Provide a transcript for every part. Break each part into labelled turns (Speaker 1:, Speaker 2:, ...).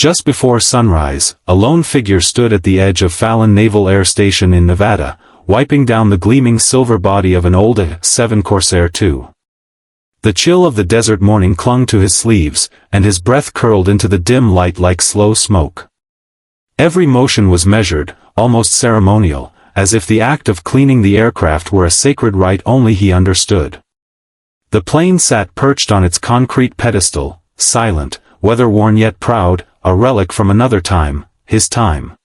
Speaker 1: Just before sunrise, a lone figure stood at the edge of Fallon Naval Air Station in Nevada, wiping down the gleaming silver body of an old A-7 Corsair II. The chill of the desert morning clung to his sleeves, and his breath curled into the dim light like slow smoke. Every motion was measured, almost ceremonial, as if the act of cleaning the aircraft were a sacred rite only he understood. The plane sat perched on its concrete pedestal, silent, weather-worn yet proud, a relic from another time, his time.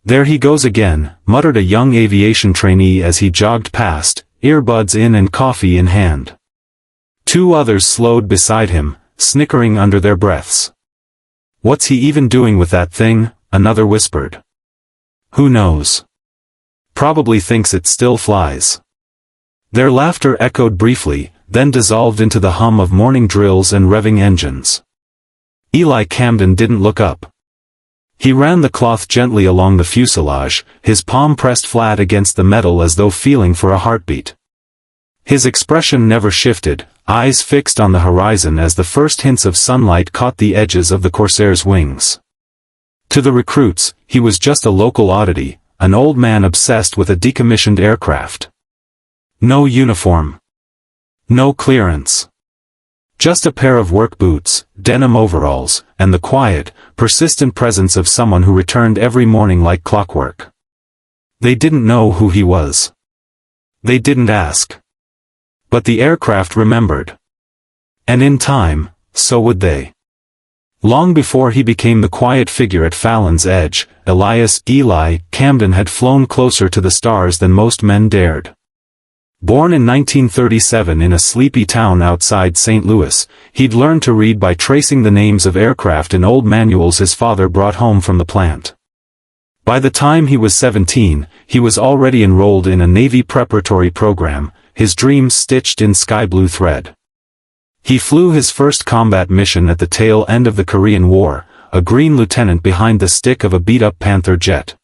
Speaker 1: "There he goes again," muttered a young aviation trainee as he jogged past, earbuds in and coffee in hand. Two others slowed beside him, snickering under their breaths. "What's he even doing with that thing?" another whispered. "Who knows? Probably thinks it still flies." Their laughter echoed briefly, then dissolved into the hum of morning drills and revving engines. Elias Camden didn't look up. He ran the cloth gently along the fuselage, his palm pressed flat against the metal as though feeling for a heartbeat. His expression never shifted, eyes fixed on the horizon as the first hints of sunlight caught the edges of the Corsair's wings. To the recruits, he was just a local oddity, an old man obsessed with a decommissioned aircraft. No uniform. No clearance. Just a pair of work boots, denim overalls, and the quiet, persistent presence of someone who returned every morning like clockwork. They didn't know who he was. They didn't ask. But the aircraft remembered. And in time, so would they. Long before he became the quiet figure at Fallon's edge, Elias Camden had flown closer to the stars than most men dared. Born in 1937 in a sleepy town outside St. Louis, he'd learned to read by tracing the names of aircraft in old manuals his father brought home from the plant. By the time he was 17, he was already enrolled in a Navy preparatory program, his dreams stitched in sky blue thread. He flew his first combat mission at the tail end of the Korean War, a green lieutenant behind the stick of a beat-up Panther jet.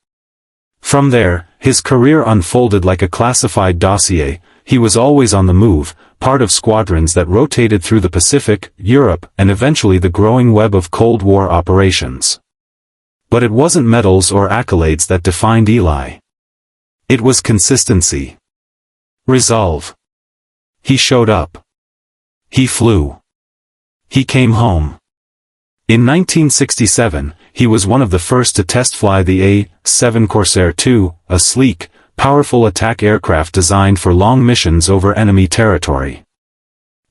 Speaker 1: From there, his career unfolded like a classified dossier. He was always on the move, part of squadrons that rotated through the Pacific, Europe, and eventually the growing web of Cold War operations. But it wasn't medals or accolades that defined Eli. It was consistency. Resolve. He showed up. He flew. He came home. In 1967, he was one of the first to test fly the A-7 Corsair II, a sleek, powerful attack aircraft designed for long missions over enemy territory.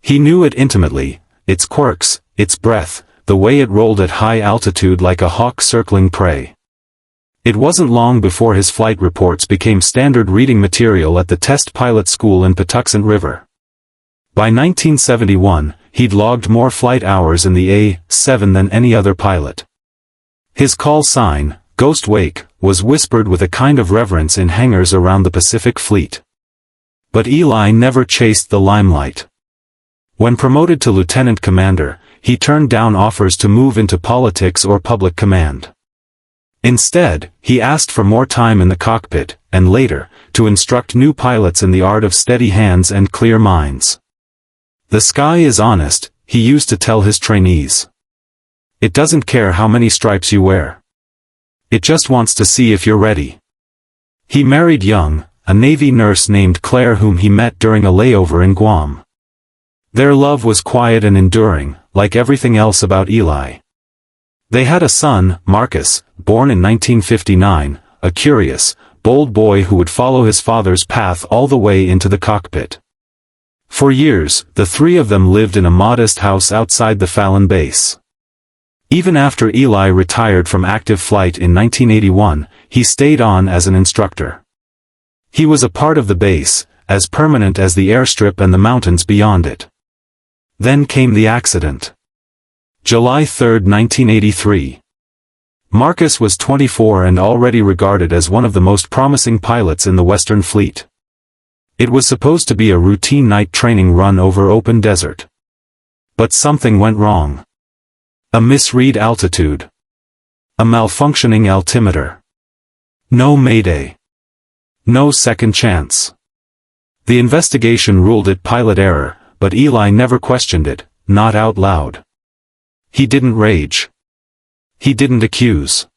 Speaker 1: He knew it intimately, its quirks, its breath, the way it rolled at high altitude like a hawk circling prey. It wasn't long before his flight reports became standard reading material at the test pilot school in Patuxent River. By 1971, he'd logged more flight hours in the A-7 than any other pilot. His call sign, Ghost Wake, was whispered with a kind of reverence in hangars around the Pacific Fleet. But Eli never chased the limelight. When promoted to lieutenant commander, he turned down offers to move into politics or public command. Instead, he asked for more time in the cockpit, and later, to instruct new pilots in the art of steady hands and clear minds. "The sky is honest," he used to tell his trainees. "It doesn't care how many stripes you wear. It just wants to see if you're ready." He married young, a Navy nurse named Claire whom he met during a layover in Guam. Their love was quiet and enduring, like everything else about Eli. They had a son, Marcus, born in 1959, a curious, bold boy who would follow his father's path all the way into the cockpit. For years, the three of them lived in a modest house outside the Fallon base. Even after Eli retired from active flight in 1981, he stayed on as an instructor. He was a part of the base, as permanent as the airstrip and the mountains beyond it. Then came the accident. July 3, 1983. Marcus was 24 and already regarded as one of the most promising pilots in the Western Fleet. It was supposed to be a routine night training run over open desert. But something went wrong. A misread altitude. A malfunctioning altimeter. No mayday. No second chance. The investigation ruled it pilot error, but Eli never questioned it, not out loud. He didn't rage. He didn't accuse.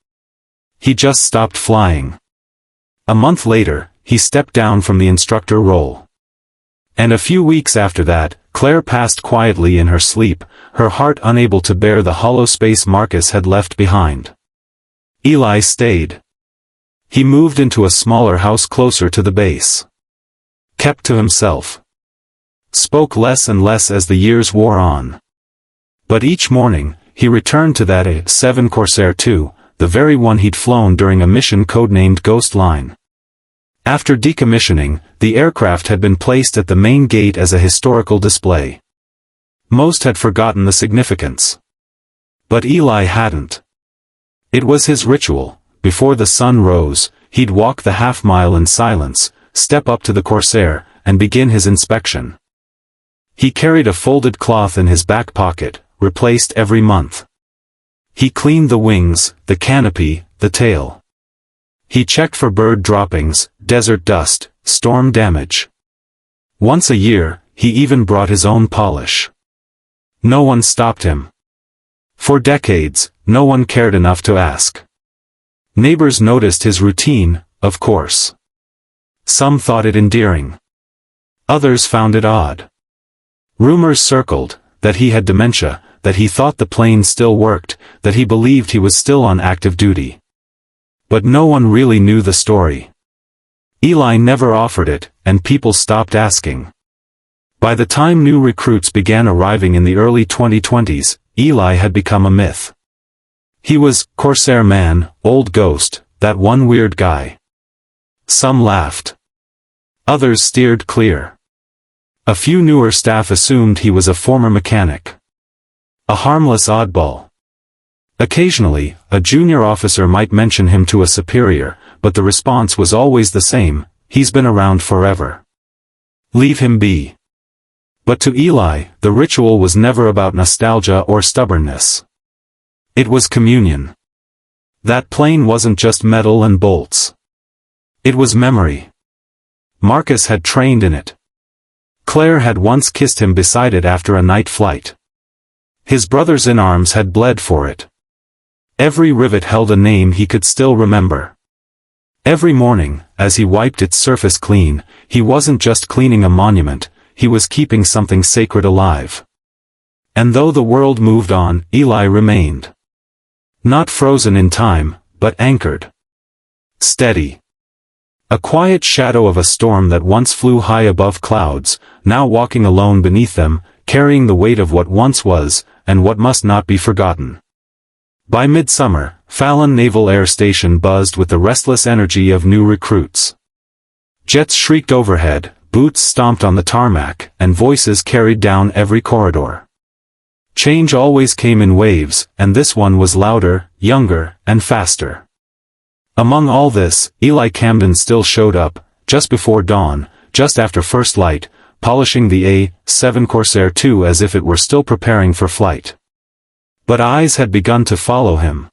Speaker 1: He just stopped flying. A month later, he stepped down from the instructor role. And a few weeks after that, Claire passed quietly in her sleep, her heart unable to bear the hollow space Marcus had left behind. Eli stayed. He moved into a smaller house closer to the base. Kept to himself. Spoke less and less as the years wore on. But each morning, he returned to that A-7 Corsair II, the very one he'd flown during a mission codenamed Ghost Line. After decommissioning, the aircraft had been placed at the main gate as a historical display. Most had forgotten the significance. But Eli hadn't. It was his ritual. Before the sun rose, he'd walk the half-mile in silence, step up to the Corsair, and begin his inspection. He carried a folded cloth in his back pocket, replaced every month. He cleaned the wings, the canopy, the tail. He checked for bird droppings, desert dust, storm damage. Once a year, he even brought his own polish. No one stopped him. For decades, no one cared enough to ask. Neighbors noticed his routine, of course. Some thought it endearing. Others found it odd. Rumors circled, that he had dementia, that he thought the plane still worked, that he believed he was still on active duty. But no one really knew the story. Eli never offered it, and people stopped asking. By the time new recruits began arriving in the early 2020s, Eli had become a myth. He was Corsair Man, old ghost, that one weird guy. Some laughed. Others steered clear. A few newer staff assumed he was a former mechanic. A harmless oddball. Occasionally, a junior officer might mention him to a superior, but the response was always the same: he's been around forever. Leave him be. But to Eli, the ritual was never about nostalgia or stubbornness. It was communion. That plane wasn't just metal and bolts. It was memory. Marcus had trained in it. Claire had once kissed him beside it after a night flight. His brothers in arms had bled for it. Every rivet held a name he could still remember. Every morning, as he wiped its surface clean, he wasn't just cleaning a monument, he was keeping something sacred alive. And though the world moved on, Eli remained. Not frozen in time, but anchored. Steady. A quiet shadow of a storm that once flew high above clouds, now walking alone beneath them, carrying the weight of what once was, and what must not be forgotten. By midsummer, Fallon Naval Air Station buzzed with the restless energy of new recruits. Jets shrieked overhead, boots stomped on the tarmac, and voices carried down every corridor. Change always came in waves, and this one was louder, younger, and faster. Among all this, Eli Camden still showed up, just before dawn, just after first light, polishing the A-7 Corsair II as if it were still preparing for flight. But eyes had begun to follow him.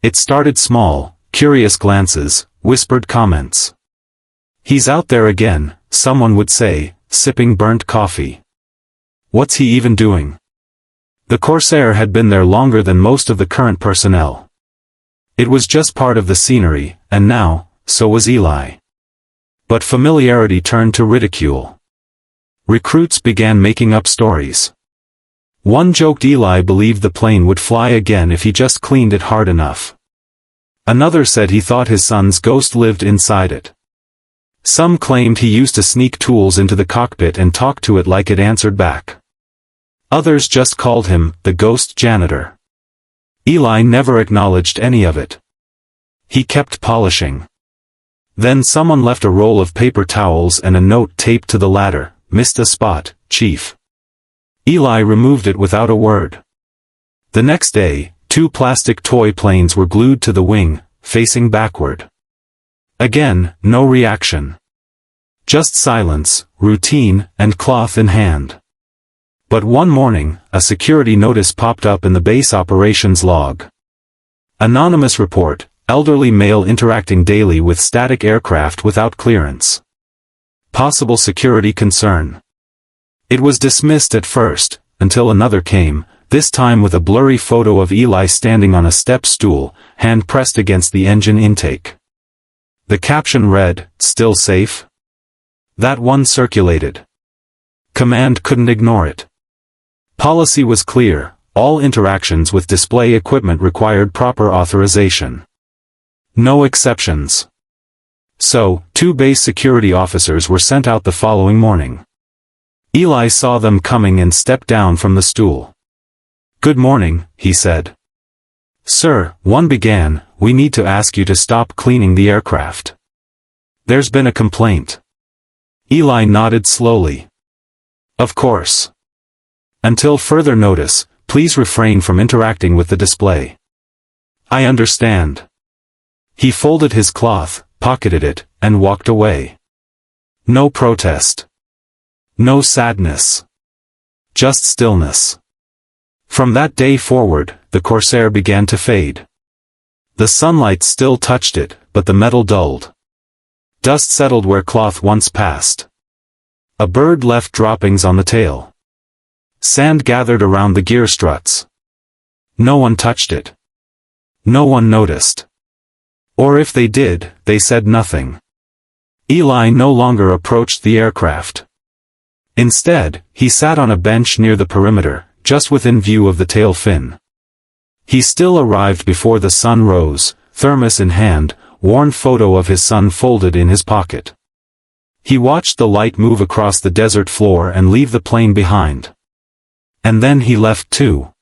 Speaker 1: It started small, curious glances, whispered comments. "He's out there again," someone would say, sipping burnt coffee. "What's he even doing?" The Corsair had been there longer than most of the current personnel. It was just part of the scenery, and now, so was Eli. But familiarity turned to ridicule. Recruits began making up stories. One joked Eli believed the plane would fly again if he just cleaned it hard enough. Another said he thought his son's ghost lived inside it. Some claimed he used to sneak tools into the cockpit and talk to it like it answered back. Others just called him the ghost janitor. Eli never acknowledged any of it. He kept polishing. Then someone left a roll of paper towels and a note taped to the ladder: "Missed a spot, Chief." Eli removed it without a word. The next day, 2 plastic toy planes were glued to the wing, facing backward. Again, no reaction. Just silence, routine, and cloth in hand. But one morning, a security notice popped up in the base operations log. Anonymous report: elderly male interacting daily with static aircraft without clearance. Possible security concern. It was dismissed at first, until another came, this time with a blurry photo of Eli standing on a step stool, hand pressed against the engine intake. The caption read, "Still safe?" That one circulated. Command couldn't ignore it. Policy was clear: all interactions with display equipment required proper authorization. No exceptions. So, 2 base security officers were sent out the following morning. Eli saw them coming and stepped down from the stool. "Good morning," he said. "Sir," one began, "we need to ask you to stop cleaning the aircraft. There's been a complaint." Eli nodded slowly. "Of course. Until further notice, please refrain from interacting with the display." "I understand." He folded his cloth, pocketed it, and walked away. No protest. No sadness. Just stillness. From that day forward, the Corsair began to fade. The sunlight still touched it, but the metal dulled. Dust settled where cloth once passed. A bird left droppings on the tail. Sand gathered around the gear struts. No one touched it. No one noticed. Or if they did, they said nothing. Eli no longer approached the aircraft. Instead, he sat on a bench near the perimeter, just within view of the tail fin. He still arrived before the sun rose, thermos in hand, worn photo of his son folded in his pocket. He watched the light move across the desert floor and leave the plane behind. And then he left too.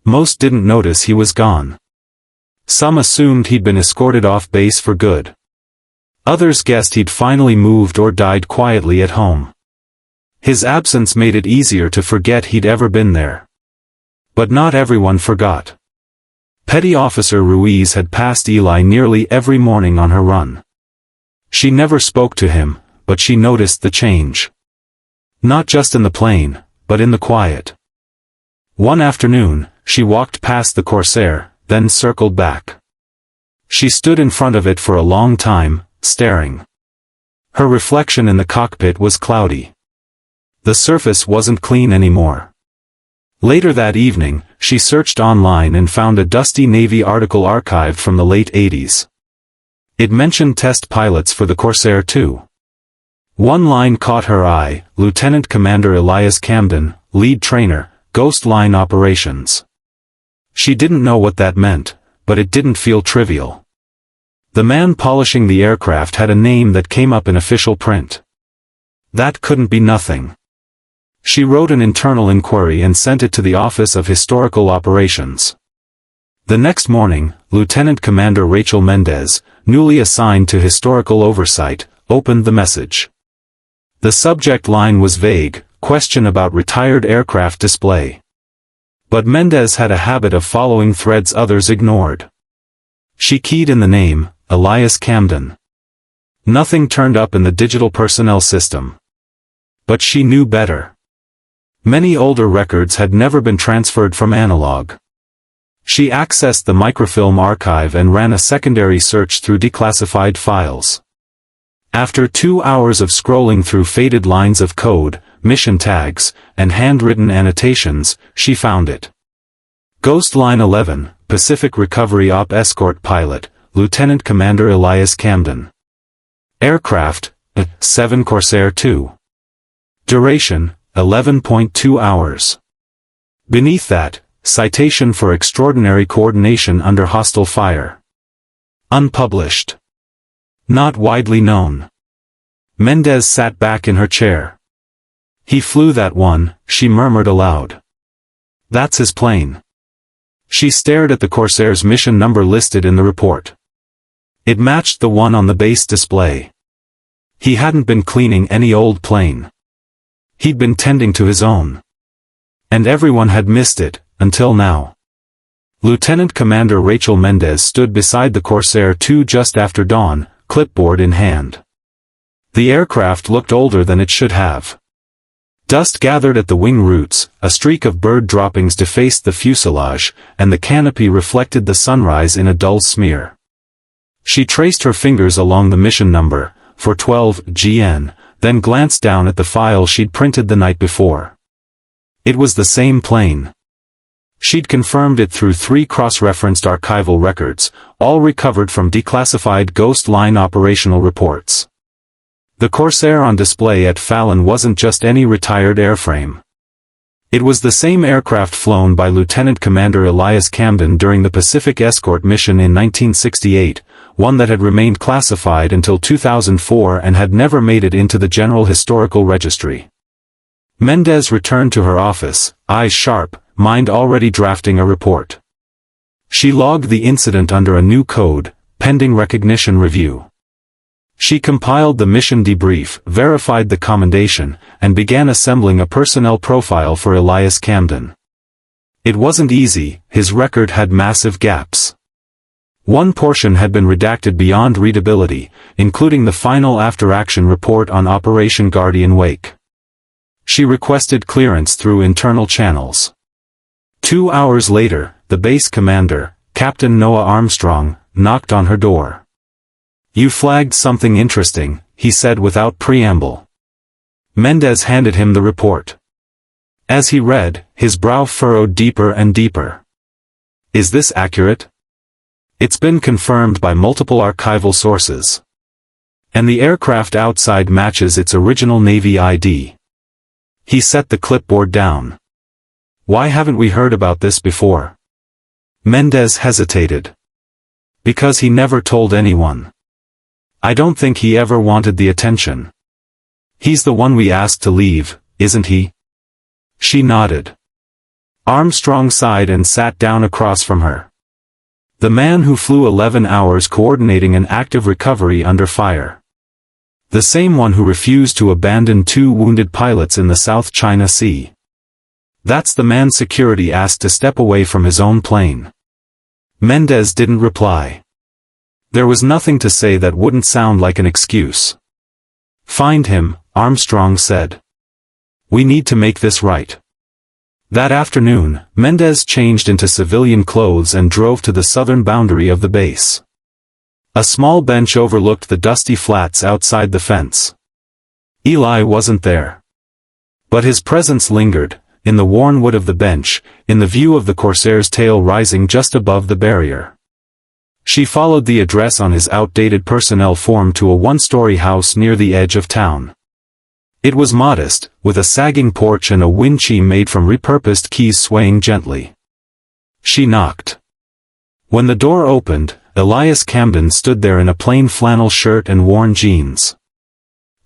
Speaker 1: Most didn't notice he was gone. Some assumed he'd been escorted off base for good. Others guessed he'd finally moved or died quietly at home. His absence made it easier to forget he'd ever been there. But not everyone forgot. Petty Officer Ruiz had passed Eli nearly every morning on her run. She never spoke to him, but she noticed the change. Not just in the plane, but in the quiet. One afternoon, she walked past the Corsair, then circled back. She stood in front of it for a long time, staring. Her reflection in the cockpit was cloudy. The surface wasn't clean anymore. Later that evening, she searched online and found a dusty Navy article archived from the late 80s. It mentioned test pilots for the Corsair too. One line caught her eye: Lieutenant Commander Elias Camden, lead trainer, Ghost Line Operations. She didn't know what that meant, but it didn't feel trivial. The man polishing the aircraft had a name that came up in official print. That couldn't be nothing. She wrote an internal inquiry and sent it to the Office of Historical Operations. The next morning, Lieutenant Commander Rachel Mendez, newly assigned to historical oversight, opened the message. The subject line was vague: question about retired aircraft display. But Mendez had a habit of following threads others ignored. She keyed in the name, Elias Camden. Nothing turned up in the digital personnel system. But she knew better. Many older records had never been transferred from analog. She accessed the microfilm archive and ran a secondary search through declassified files. After 2 hours of scrolling through faded lines of code, mission tags, and handwritten annotations, she found it. Ghost Line 11, Pacific Recovery Op Escort Pilot, Lieutenant Commander Elias Camden. Aircraft, 7 Corsair 2. Duration, 11.2 hours. Beneath that, citation for extraordinary coordination under hostile fire. Unpublished. Not widely known. Mendez sat back in her chair. He flew that one, she murmured aloud. That's his plane. She stared at the Corsair's mission number listed in the report. It matched the one on the base display. He hadn't been cleaning any old plane. He'd been tending to his own. And everyone had missed it, until now. Lieutenant Commander Rachel Mendez stood beside the Corsair 2 just after dawn, clipboard in hand. The aircraft looked older than it should have. Dust gathered at the wing roots, a streak of bird droppings defaced the fuselage, and the canopy reflected the sunrise in a dull smear. She traced her fingers along the mission number, 412GN, then glanced down at the file she'd printed the night before. It was the same plane. She'd confirmed it through 3 cross-referenced archival records, all recovered from declassified Ghost Line operational reports. The Corsair on display at Fallon wasn't just any retired airframe. It was the same aircraft flown by Lieutenant Commander Elias Camden during the Pacific Escort mission in 1968, one that had remained classified until 2004 and had never made it into the General Historical Registry. Mendez returned to her office, eyes sharp, mind already drafting a report. She logged the incident under a new code, pending recognition review. She compiled the mission debrief, verified the commendation, and began assembling a personnel profile for Elias Camden. It wasn't easy, his record had massive gaps. One portion had been redacted beyond readability, including the final after-action report on Operation Guardian Wake. She requested clearance through internal channels. 2 hours later, the base commander, Captain Noah Armstrong, knocked on her door. "You flagged something interesting," he said without preamble. Mendez handed him the report. As he read, his brow furrowed deeper and deeper. "Is this accurate?" "It's been confirmed by multiple archival sources. And the aircraft outside matches its original Navy ID." He set the clipboard down. "Why haven't we heard about this before?" Mendez hesitated. "Because he never told anyone. I don't think he ever wanted the attention. He's the one we asked to leave, isn't he?" She nodded. Armstrong sighed and sat down across from her. "The man who flew 11 hours coordinating an active recovery under fire. The same one who refused to abandon 2 wounded pilots in the South China Sea. That's the man security asked to step away from his own plane." Mendez didn't reply. There was nothing to say that wouldn't sound like an excuse. "Find him," Armstrong said. "We need to make this right." That afternoon, Mendez changed into civilian clothes and drove to the southern boundary of the base. A small bench overlooked the dusty flats outside the fence. Eli wasn't there. But his presence lingered, in the worn wood of the bench, in the view of the Corsair's tail rising just above the barrier. She followed the address on his outdated personnel form to a 1-story house near the edge of town. It was modest, with a sagging porch and a windshield made from repurposed keys swaying gently. She knocked. When the door opened, Elias Camden stood there in a plain flannel shirt and worn jeans.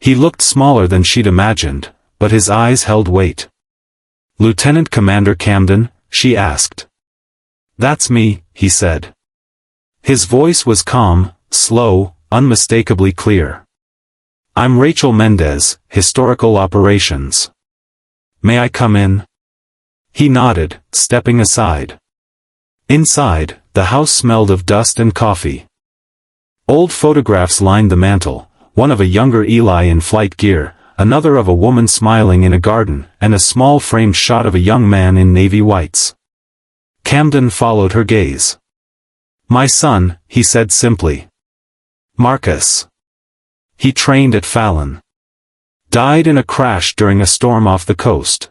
Speaker 1: He looked smaller than she'd imagined, but his eyes held weight. "Lieutenant Commander Camden?" she asked. "That's me," he said. His voice was calm, slow, unmistakably clear. "I'm Rachel Mendez, Historical Operations. May I come in?" He nodded, stepping aside. Inside, the house smelled of dust and coffee. Old photographs lined the mantel, one of a younger Eli in flight gear, another of a woman smiling in a garden, and a small framed shot of a young man in navy whites. Camden followed her gaze. "My son," he said simply. "Marcus. He trained at Fallon. Died in a crash during a storm off the coast."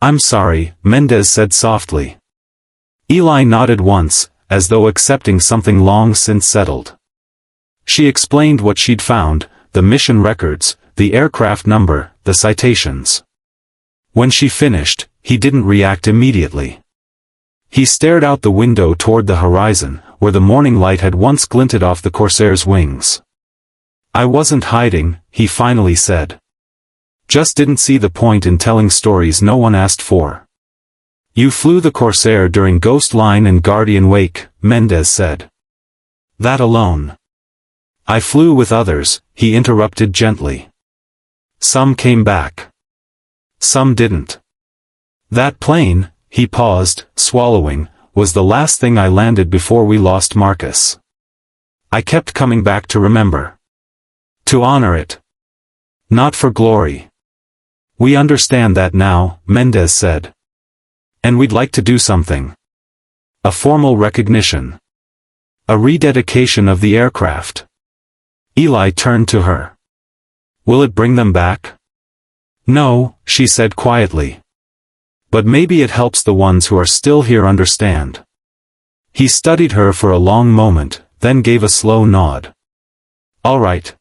Speaker 1: "I'm sorry," Mendez said softly. Eli nodded once, as though accepting something long since settled. She explained what she'd found, the mission records, the aircraft number, the citations. When she finished, he didn't react immediately. He stared out the window toward the horizon, where the morning light had once glinted off the Corsair's wings. "I wasn't hiding," he finally said. "Just didn't see the point in telling stories no one asked for." "You flew the Corsair during Ghost Line and Guardian Wake," Mendez said. "That alone." "I flew with others," he interrupted gently. "Some came back. Some didn't. That plane," he paused, swallowing, "was the last thing I landed before we lost Marcus. I kept coming back to remember. To honor it. Not for glory." "We understand that now," Mendez said. "And we'd like to do something. A formal recognition. A rededication of the aircraft." Eli turned to her. "Will it bring them back?" "No," she said quietly. But maybe it helps the ones who are still here understand. He studied her for a long moment, then gave a slow nod. All right.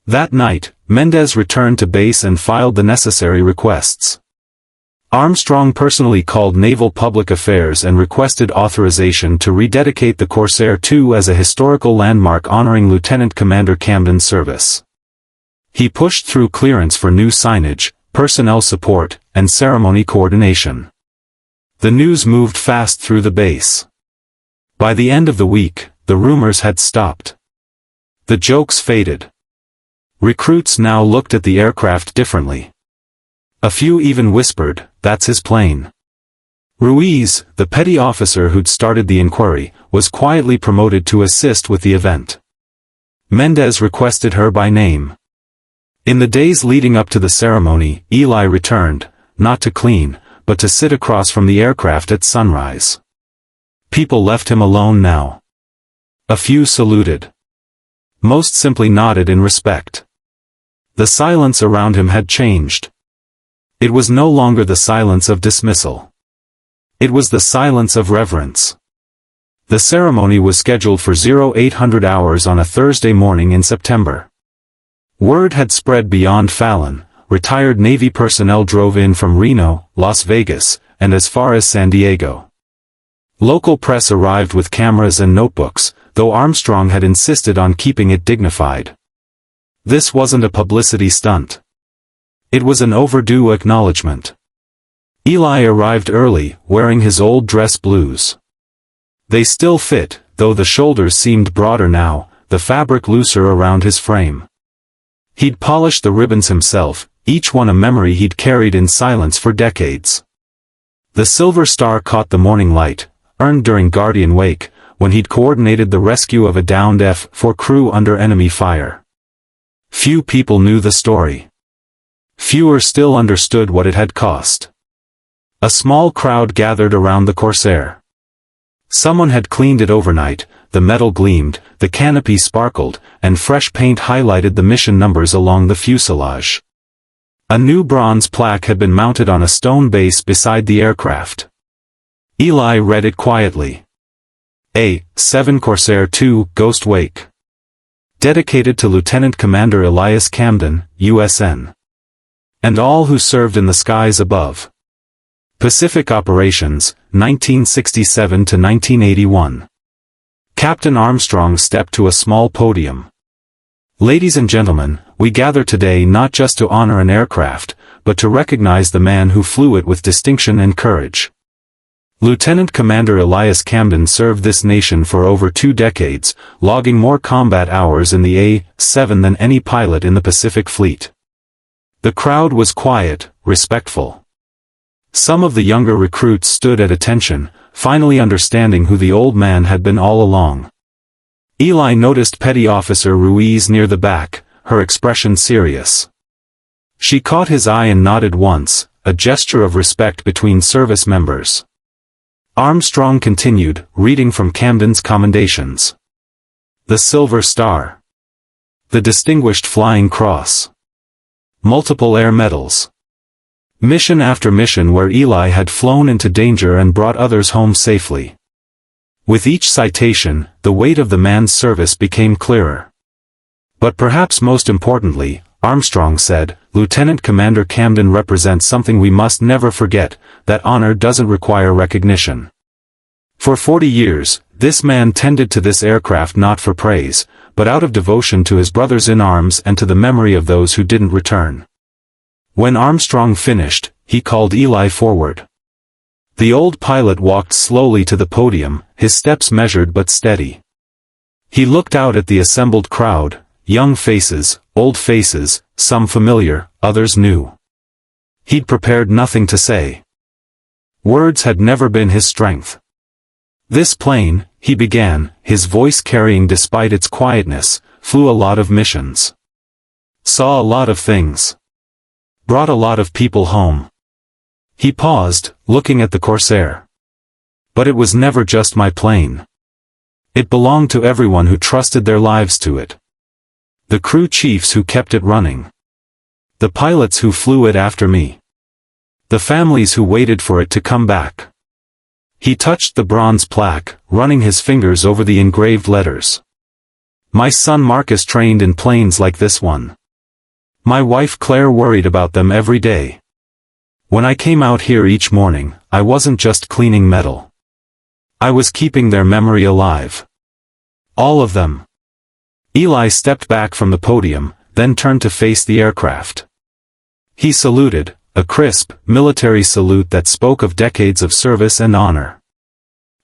Speaker 1: That night, Mendez returned to base and filed the necessary requests. Armstrong personally called Naval Public Affairs and requested authorization to rededicate the Corsair II as a historical landmark honoring Lieutenant Commander Camden's service. He pushed through clearance for new signage, personnel support, and ceremony coordination. The news moved fast through the base. By the end of the week, the rumors had stopped. The jokes faded. Recruits now looked at the aircraft differently. A few even whispered, "That's his plane." Ruiz, the petty officer who'd started the inquiry, was quietly promoted to assist with the event. Mendez requested her by name. In the days leading up to the ceremony, Eli returned, not to clean, but to sit across from the aircraft at sunrise. People left him alone now. A few saluted. Most simply nodded in respect. The silence around him had changed. It was no longer the silence of dismissal. It was the silence of reverence. The ceremony was scheduled for 0800 hours on a Thursday morning in September. Word had spread beyond Fallon. Retired Navy personnel drove in from Reno, Las Vegas, and as far as San Diego. Local press arrived with cameras and notebooks, though Armstrong had insisted on keeping it dignified. This wasn't a publicity stunt. It was an overdue acknowledgement. Eli arrived early, wearing his old dress blues. They still fit, though the shoulders seemed broader now, the fabric looser around his frame. He'd polished the ribbons himself, each one a memory he'd carried in silence for decades. The silver star caught the morning light, earned during Guardian Wake, when he'd coordinated the rescue of a downed F-4 crew under enemy fire. Few people knew the story. Fewer still understood what it had cost. A small crowd gathered around the Corsair. Someone had cleaned it overnight, the metal gleamed, the canopy sparkled, and fresh paint highlighted the mission numbers along the fuselage. A new bronze plaque had been mounted on a stone base beside the aircraft. Eli read it quietly. A-7 Corsair II, Ghost Wake. Dedicated to Lieutenant Commander Elias Camden, USN. And all who served in the skies above. Pacific Operations, 1967 to 1981. Captain Armstrong stepped to a small podium. Ladies and gentlemen, we gather today not just to honor an aircraft, but to recognize the man who flew it with distinction and courage. Lieutenant Commander Elias Camden served this nation for over 2 decades, logging more combat hours in the A-7 than any pilot in the Pacific Fleet. The crowd was quiet, respectful. Some of the younger recruits stood at attention, finally understanding who the old man had been all along. Eli noticed Petty Officer Ruiz near the back, her expression serious. She caught his eye and nodded once, a gesture of respect between service members. Armstrong continued, reading from Camden's commendations. The Silver Star. The Distinguished Flying Cross. Multiple air medals. Mission after mission where Eli had flown into danger and brought others home safely. With each citation, the weight of the man's service became clearer. But perhaps most importantly, Armstrong said, Lieutenant Commander Camden represents something we must never forget, that honor doesn't require recognition. For 40 years, this man tended to this aircraft not for praise, but out of devotion to his brothers in arms and to the memory of those who didn't return. When Armstrong finished, he called Eli forward. The old pilot walked slowly to the podium, his steps measured but steady. He looked out at the assembled crowd, young faces, old faces, some familiar, others new. He'd prepared nothing to say. Words had never been his strength. This plane, he began, his voice carrying despite its quietness, flew a lot of missions. Saw a lot of things. Brought a lot of people home. He paused, looking at the Corsair. But it was never just my plane. It belonged to everyone who trusted their lives to it. The crew chiefs who kept it running. The pilots who flew it after me. The families who waited for it to come back. He touched the bronze plaque, running his fingers over the engraved letters. My son Marcus trained in planes like this one. My wife Claire worried about them every day. When I came out here each morning, I wasn't just cleaning metal. I was keeping their memory alive. All of them. Eli stepped back from the podium, then turned to face the aircraft. He saluted, a crisp, military salute that spoke of decades of service and honor.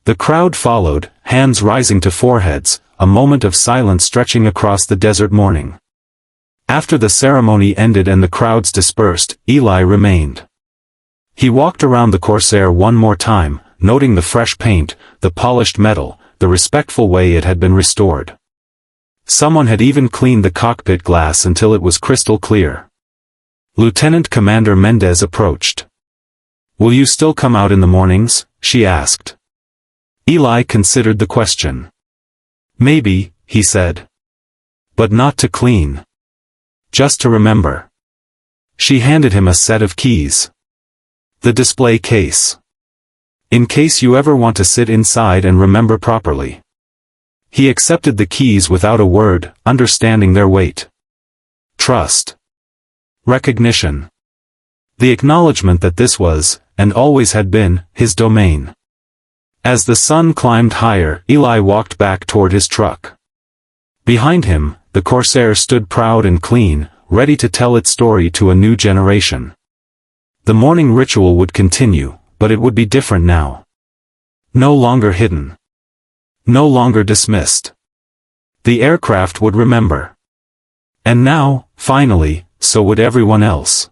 Speaker 1: The crowd followed, hands rising to foreheads, a moment of silence stretching across the desert morning. After the ceremony ended and the crowds dispersed, Eli remained. He walked around the Corsair one more time, noting the fresh paint, the polished metal, the respectful way it had been restored. Someone had even cleaned the cockpit glass until it was crystal clear. Lieutenant Commander Mendez approached. "Will you still come out in the mornings?" she asked. Eli considered the question. "Maybe," he said. "But not to clean. Just to remember." She handed him a set of keys. "The display case. In case you ever want to sit inside and remember properly." He accepted the keys without a word, understanding their weight. Trust. Recognition. The acknowledgement that this was, and always had been, his domain. As the sun climbed higher, Eli walked back toward his truck. Behind him, the Corsair stood proud and clean, ready to tell its story to a new generation. The morning ritual would continue, but it would be different now. No longer hidden. No longer dismissed. The aircraft would remember. And now, finally, so would everyone else.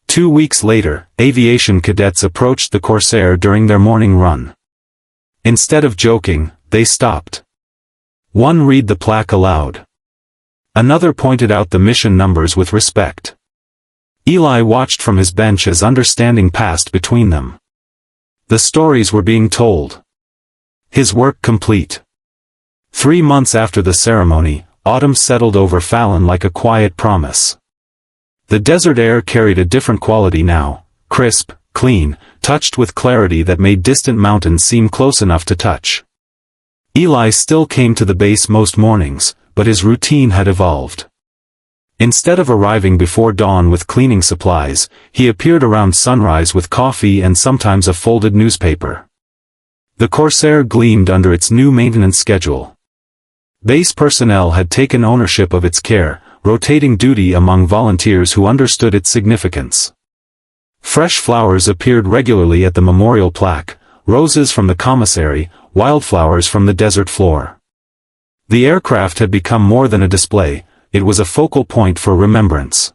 Speaker 1: 2 weeks later, aviation cadets approached the Corsair during their morning run. Instead of joking, they stopped. One read the plaque aloud. Another pointed out the mission numbers with respect. Eli watched from his bench as understanding passed between them. The stories were being told. His work complete. 3 months after the ceremony, autumn settled over Fallon like a quiet promise. The desert air carried a different quality now, crisp, clean, touched with clarity that made distant mountains seem close enough to touch. Eli still came to the base most mornings, but his routine had evolved. Instead of arriving before dawn with cleaning supplies, he appeared around sunrise with coffee and sometimes a folded newspaper. The Corsair gleamed under its new maintenance schedule. Base personnel had taken ownership of its care, rotating duty among volunteers who understood its significance. Fresh flowers appeared regularly at the memorial plaque, roses from the commissary, wildflowers from the desert floor. The aircraft had become more than a display, it was a focal point for remembrance.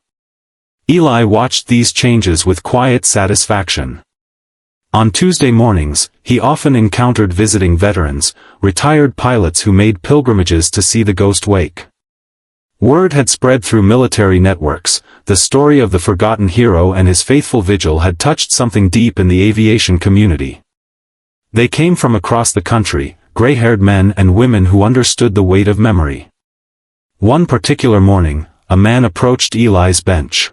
Speaker 1: Eli watched these changes with quiet satisfaction. On Tuesday mornings, he often encountered visiting veterans, retired pilots who made pilgrimages to see the ghost wake. Word had spread through military networks, the story of the forgotten hero and his faithful vigil had touched something deep in the aviation community. They came from across the country, gray-haired men and women who understood the weight of memory. One particular morning, a man approached Eli's bench.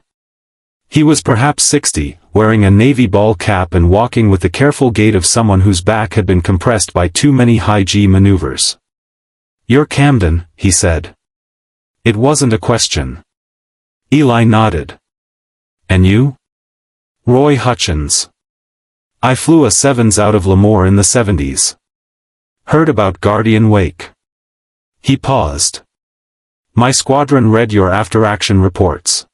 Speaker 1: He was perhaps 60, wearing a navy ball cap and walking with the careful gait of someone whose back had been compressed by too many high-G maneuvers. "You're Camden," he said. It wasn't a question. Eli nodded. "And you?" "Roy Hutchins. I flew a Sevens out of Lemoore in the 70s. Heard about Guardian Wake." He paused. "My squadron read your after-action reports.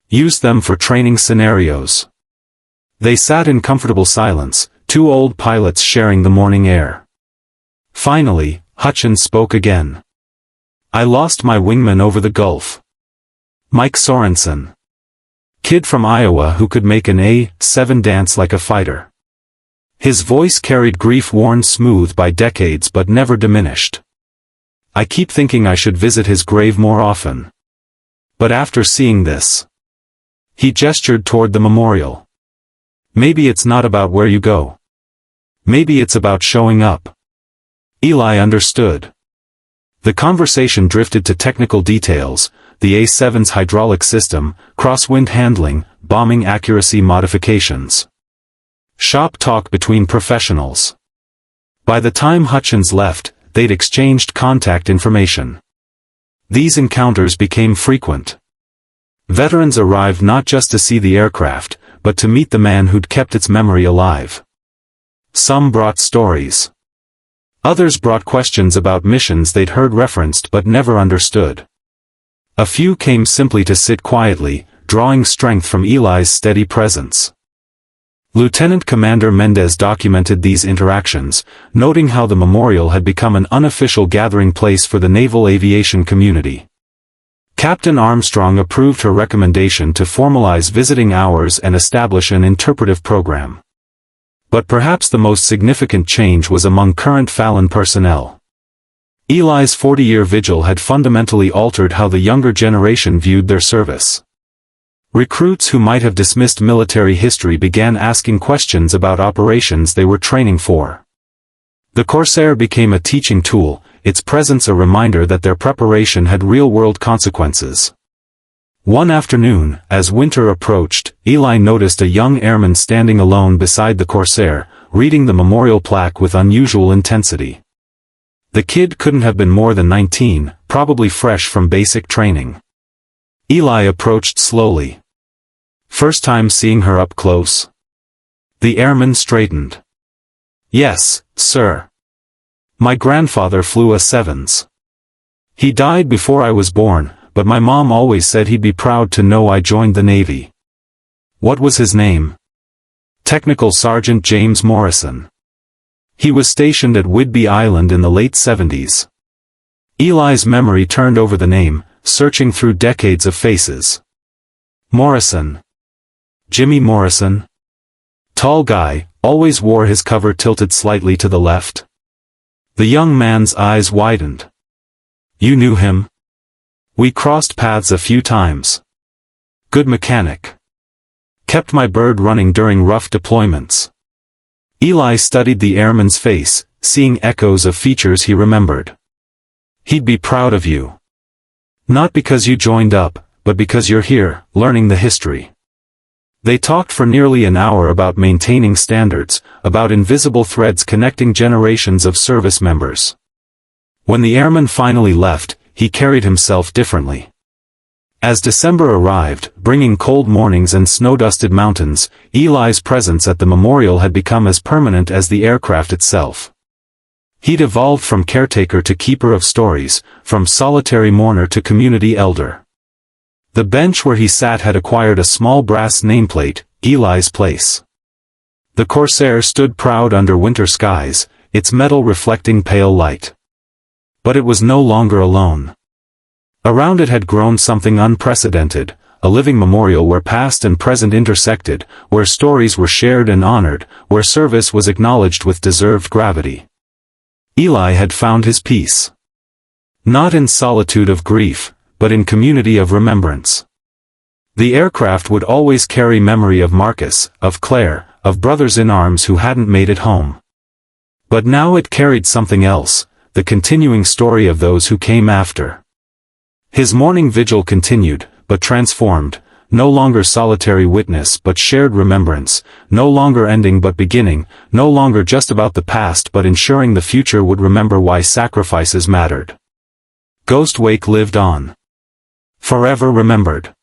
Speaker 1: Used them for training scenarios." They sat in comfortable silence, two old pilots sharing the morning air. Finally, Hutchins spoke again. "I lost my wingman over the Gulf. Mike Sorensen. Kid from Iowa who could make an A-7 dance like a fighter." His voice carried grief worn smooth by decades but never diminished. "I keep thinking I should visit his grave more often. But after seeing this..." He gestured toward the memorial. "Maybe it's not about where you go. Maybe it's about showing up." Eli understood. The conversation drifted to technical details, the A-7's hydraulic system, crosswind handling, bombing accuracy modifications. Shop talk between professionals. By the time Hutchins left, they'd exchanged contact information. These encounters became frequent. Veterans arrived not just to see the aircraft, but to meet the man who'd kept its memory alive. Some brought stories. Others brought questions about missions they'd heard referenced but never understood. A few came simply to sit quietly, drawing strength from Eli's steady presence. Lieutenant Commander Mendez documented these interactions, noting how the memorial had become an unofficial gathering place for the naval aviation community. Captain Armstrong approved her recommendation to formalize visiting hours and establish an interpretive program. But perhaps the most significant change was among current Fallon personnel. Eli's 40-year vigil had fundamentally altered how the younger generation viewed their service. Recruits who might have dismissed military history began asking questions about operations they were training for. The Corsair became a teaching tool, its presence a reminder that their preparation had real-world consequences. One afternoon, as winter approached, Eli noticed a young airman standing alone beside the Corsair, reading the memorial plaque with unusual intensity. The kid couldn't have been more than 19, probably fresh from basic training. Eli approached slowly. First time seeing her up close? The airman straightened. Yes, sir. My grandfather flew A-7s. He died before I was born, but my mom always said he'd be proud to know I joined the Navy. What was his name? Technical Sergeant James Morrison. He was stationed at Whidbey Island in the late 70s. Eli's memory turned over the name, searching through decades of faces. Morrison. Jimmy Morrison? Tall guy, always wore his cover tilted slightly to the left. The young man's eyes widened. You knew him? We crossed paths a few times. Good mechanic. Kept my bird running during rough deployments. Eli studied the airman's face, seeing echoes of features he remembered. He'd be proud of you. Not because you joined up, but because you're here, learning the history. They talked for nearly an hour about maintaining standards, about invisible threads connecting generations of service members. When the airman finally left, he carried himself differently. As December arrived, bringing cold mornings and snow-dusted mountains, Eli's presence at the memorial had become as permanent as the aircraft itself. He'd evolved from caretaker to keeper of stories, from solitary mourner to community elder. The bench where he sat had acquired a small brass nameplate, Eli's Place. The Corsair stood proud under winter skies, its metal reflecting pale light. But it was no longer alone. Around it had grown something unprecedented, a living memorial where past and present intersected, where stories were shared and honored, where service was acknowledged with deserved gravity. Eli had found his peace. Not in solitude of grief, but in community of remembrance. The aircraft would always carry memory of Marcus, of Claire, of brothers in arms who hadn't made it home. But now it carried something else, the continuing story of those who came after. His morning vigil continued, but transformed, no longer solitary witness but shared remembrance, no longer ending but beginning, no longer just about the past but ensuring the future would remember why sacrifices mattered. Ghost Wake lived on. Forever remembered.